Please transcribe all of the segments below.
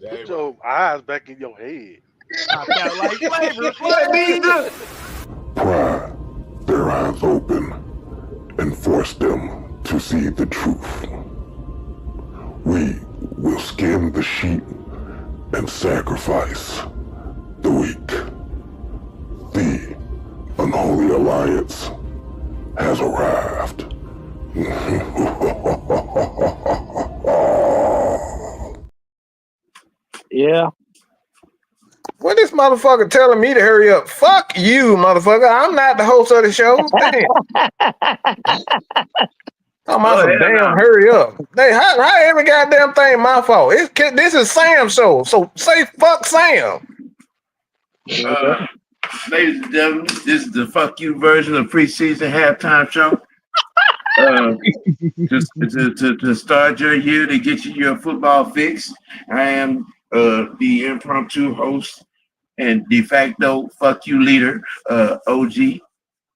Put your eyes back in your head. I got like flavor. Pry their eyes open and force them to see the truth. We will skin the sheep and sacrifice the weak. The unholy alliance has arrived. Yeah. What this motherfucker telling me to hurry up? Fuck you, motherfucker. I'm not the host of the show. Damn. Talking about some damn hurry up. Hey, how every goddamn thing my fault? This is Sam's show, so say fuck Sam. Ladies and gentlemen, this is the fuck you version of preseason halftime show. To start your year, to get you your football fix. I am the impromptu host and de facto fuck you leader, OG,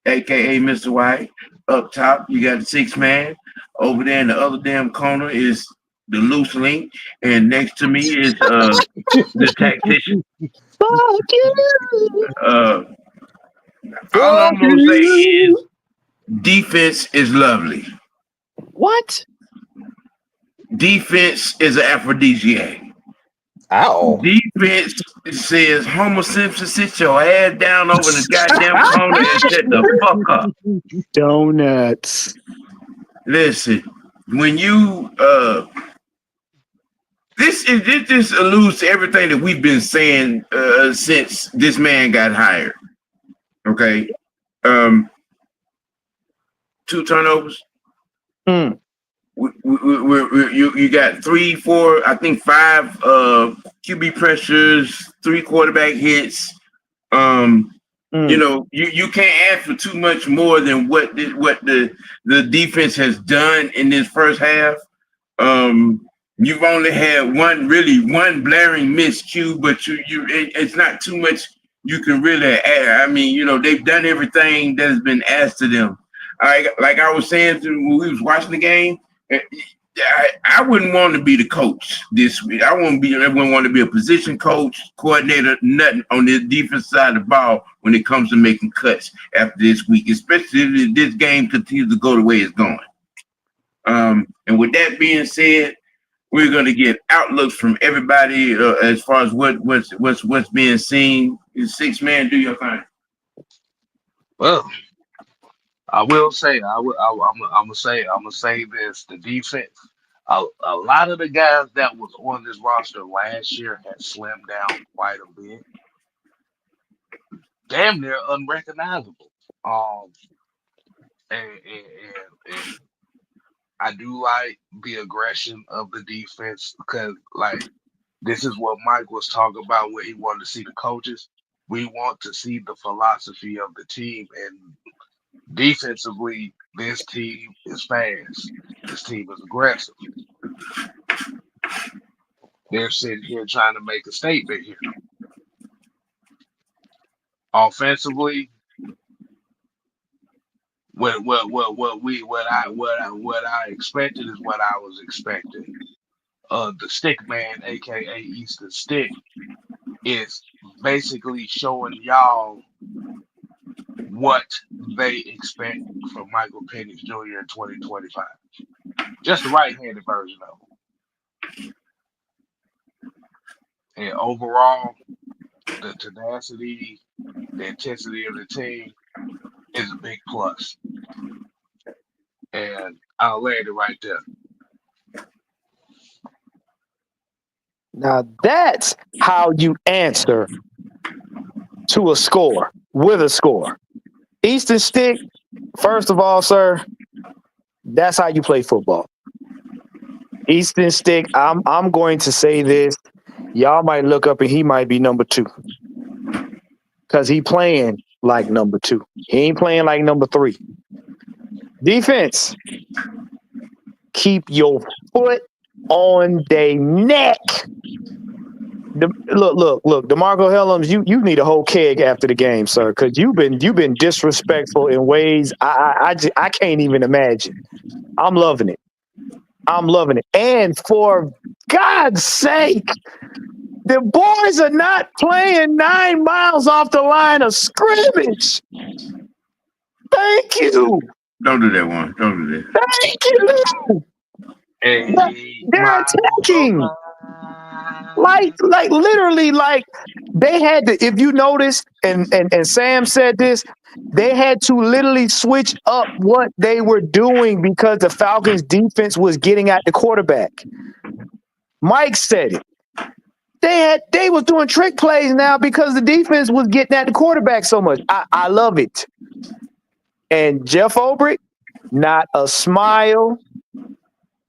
aka Mr. White. Up top, you got the 6-man. Over there in the other damn corner is the loose link, and next to me is the tactician. Fuck you. All I'm gonna say is defense is lovely. What? Defense is an aphrodisiac. Ow. Defense says, Homer Simpson, sit your ass down over the goddamn corner and shut the fuck up. Donuts. Listen, when you this alludes to everything that we've been saying since this man got hired. Okay. 2 turnovers. You got 3, 4, I think 5 QB pressures, 3 quarterback hits. You know, you can't ask for too much more than what the defense has done in this first half. You've only had one blaring miscue, but it's not too much you can really add. I mean, you know, they've done everything that has been asked of them. Like I was saying when we was watching the game, I wouldn't want to be the coach this week. I wouldn't want to be a position coach, coordinator, nothing on the defense side of the ball when it comes to making cuts after this week, especially if this game continues to go the way it's going. And with that being said, we're going to get outlooks from everybody as far as what's being seen. 6-man, do your thing. Well, I will say, I'm gonna say this: the defense. A lot of the guys that was on this roster last year had slimmed down quite a bit, damn near unrecognizable. And I do like the aggression of the defense because, like, this is what Mike was talking about where he wanted to see the coaches. We want to see the philosophy of the team, and defensively, this team is fast. This team is aggressive. They're sitting here trying to make a statement here. Offensively, what I expected is what I was expecting. The stick man, aka Easton Stick, is basically showing y'all what they expect from Michael Penix Jr. in 2025. Just the right-handed version of him. And overall, the tenacity, the intensity of the team is a big plus. And I'll land it right there. Now that's how you answer to a score with a score. Easton Stick, first of all, sir, that's how you play football. Easton Stick, I'm going to say this. Y'all might look up and he might be number 2. Because he playing like number 2. He ain't playing like number 3. Defense, keep your foot on their neck. Look, DeMarco Hellums, you need a whole keg after the game, sir, because you've been disrespectful in ways I can't even imagine. I'm loving it. And for God's sake. The boys are not playing 9 miles off the line of scrimmage. Thank you. Don't do that one. Don't do that. Thank you. They're attacking. Like literally, like they had to, if you notice, and Sam said this, they had to literally switch up what they were doing because the Falcons defense was getting at the quarterback. Mike said it. They was doing trick plays now because the defense was getting at the quarterback so much. I love it. And Jeff Ulbrich, not a smile,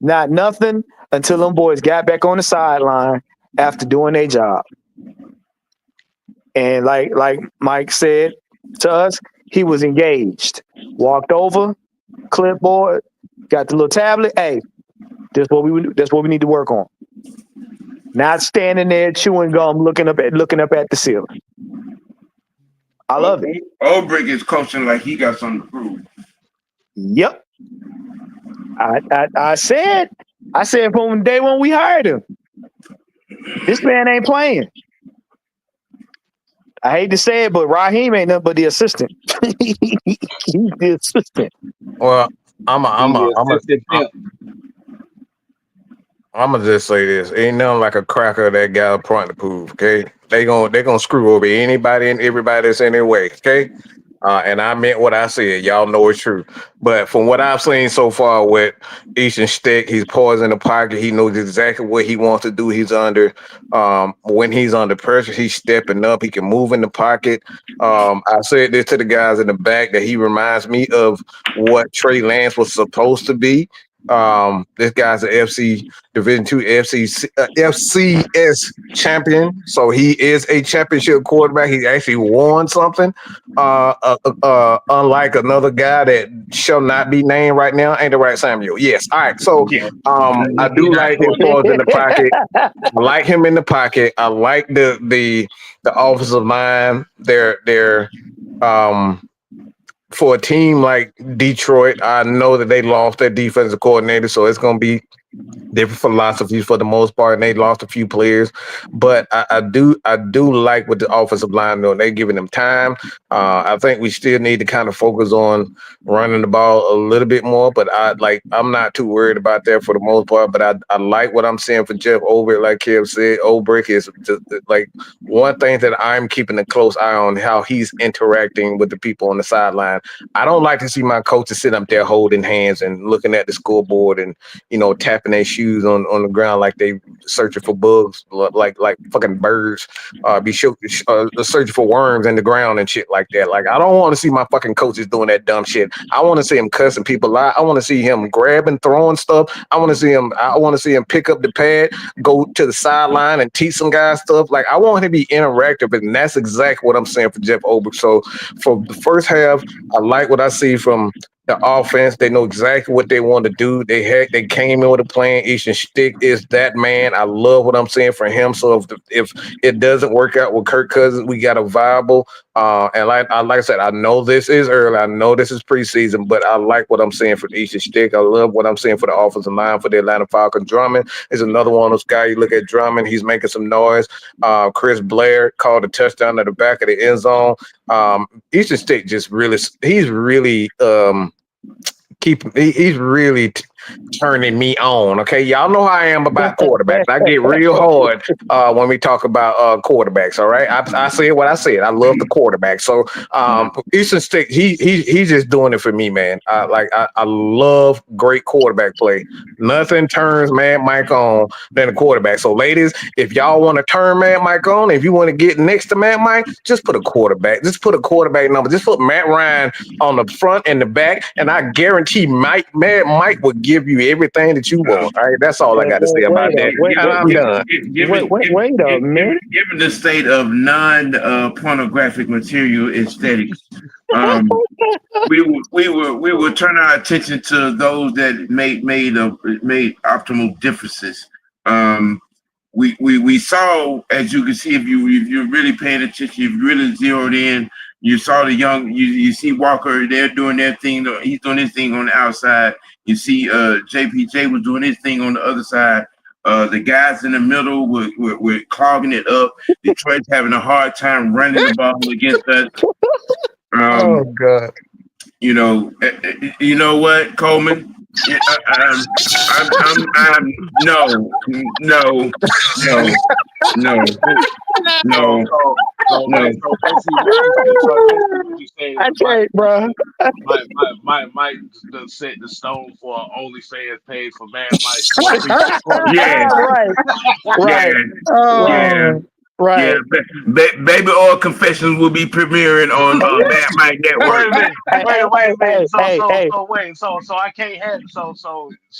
not nothing until them boys got back on the sideline after doing their job. And like Mike said to us, he was engaged. Walked over, clipboard, got the little tablet. Hey, that's what we need to work on. Not standing there chewing gum, looking up at the ceiling. I love it. Ulbrich is coaching like he got something to prove. Yep. I said from day one we hired him. This man ain't playing. I hate to say it, but Raheem ain't nothing but the assistant. He's the assistant. Well, I'm gonna just say this: ain't nothing like a cracker that got a point to prove. Okay, they gonna screw over anybody and everybody that's in their way. Okay. And I meant what I said. Y'all know it's true. But from what I've seen so far with Easton Stick, he's poised in the pocket. He knows exactly what he wants to do. He's under when he's under pressure, he's stepping up. He can move in the pocket. I said this to the guys in the back that he reminds me of what Trey Lance was supposed to be. This guy's an FC Division II FCS champion, so he is a championship quarterback. He actually won something, unlike another guy that shall not be named right now. Ain't the right, Samuel? Yes. All right. So, I do like his balls in the pocket. I like him in the pocket. I like the offensive line. They're for a team like Detroit, I know that they lost their defensive coordinator, so it's going to be different philosophies for the most part, and they lost a few players. But I do like what the offensive line doing. They're giving them time. I think we still need to kind of focus on running the ball a little bit more. But I'm not too worried about that for the most part. But I like what I'm seeing for Jeff Ulbrich. Like Kev said, Ulbrich is just like one thing that I'm keeping a close eye on, how he's interacting with the people on the sideline. I don't like to see my coaches sit up there holding hands and looking at the scoreboard and tapping their shoes on the ground like they searching for bugs, like fucking birds, searching for worms in the ground and shit like that. Like, I don't want to see my fucking coaches doing that dumb shit. I want to see him cussing people out. I want to see him grabbing, throwing stuff. I want to see him pick up the pad, go to the sideline and teach some guys stuff. Like, I want him to be interactive, and that's exactly what I'm saying for Jeff Ulbrich. So for the first half, I like what I see from the offense. They know exactly what they want to do. They came in with a plan. Easton Stick is that man. I love what I'm saying for him. So if it doesn't work out with Kirk Cousins, we got a viable. And like I said, I know this is early. I know this is preseason, but I like what I'm saying for Easton Stick. I love what I'm saying for the offensive line for the Atlanta Falcons. Drummond is another one of those guys. You look at Drummond, he's making some noise. Chris Blair called a touchdown at the back of the end zone. Easton Stick he's really turning me on. Okay, y'all know how I am about quarterbacks. I get real hard when we talk about quarterbacks. All right, I said what I said. I love the quarterback. So Easton Stick, he's just doing it for me, man. I love great quarterback play. Nothing turns Mad Mike on than a quarterback. So ladies, if y'all want to turn Mad Mike on, if you want to get next to Mad Mike, just put a quarterback. Just put a quarterback number. Just put Matt Ryan on the front and the back, and I guarantee Mad Mike will give you everything that you want. All right, that's all I got to say about that. I'm done. Wait a minute. Given the state of non-pornographic material aesthetics, we will turn our attention to those that made optimal differences. We saw, as you can see, if you're really paying attention, if you really zeroed in, you saw the young. You see Walker. They're doing their thing. He's doing his thing on the outside. You see, JPJ was doing his thing on the other side. The guys in the middle were clogging it up. Detroit's having a hard time running the ball against us. Oh God! You know what, Coleman? I'm no. I can't, bro. Mike set the stone for OnlyFans page for Mad Mike. Yeah. Right. Yeah, Baby Oil Confessions will be premiering on Mad Mike Network. Wait. So I can't have so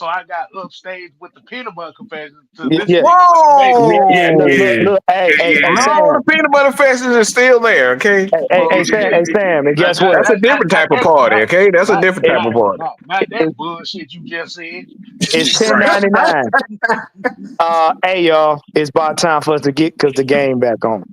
I got upstage with the peanut butter confessions to this. Yeah. Whoa! All the peanut butter confessions are still there. Okay. Hey, Sam, and guess what? That's a different type of party. Okay, that's a different type of party. That bullshit you just said. It's $10.99. Hey y'all, it's about time for us to get the game back on.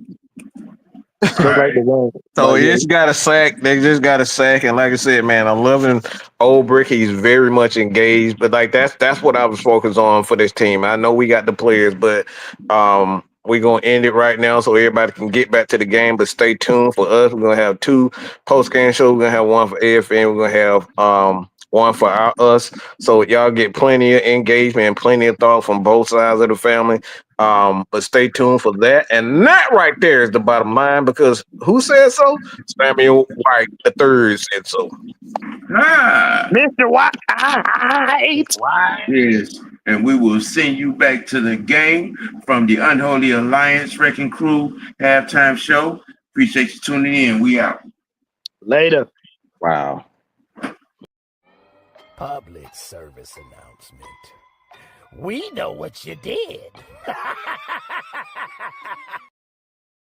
So he just got a sack. They just got a sack, and like I said, man, I'm loving Old Brick. He's very much engaged, but like that's what I was focused on for this team. I know we got the players, but we're gonna end it right now so everybody can get back to the game. But stay tuned for us. We're gonna have 2 post-game shows. We're gonna have one for AFN. We're gonna have one for us. So y'all get plenty of engagement and plenty of thought from both sides of the family. But stay tuned for that. And that right there is the bottom line, because who said so? Samuel White III said so. Mr. White. Yes. And we will send you back to the game from the Unholy Alliance Wrecking Crew halftime show. Appreciate you tuning in. We out. Later. Wow. Public service announcement. We know what you did.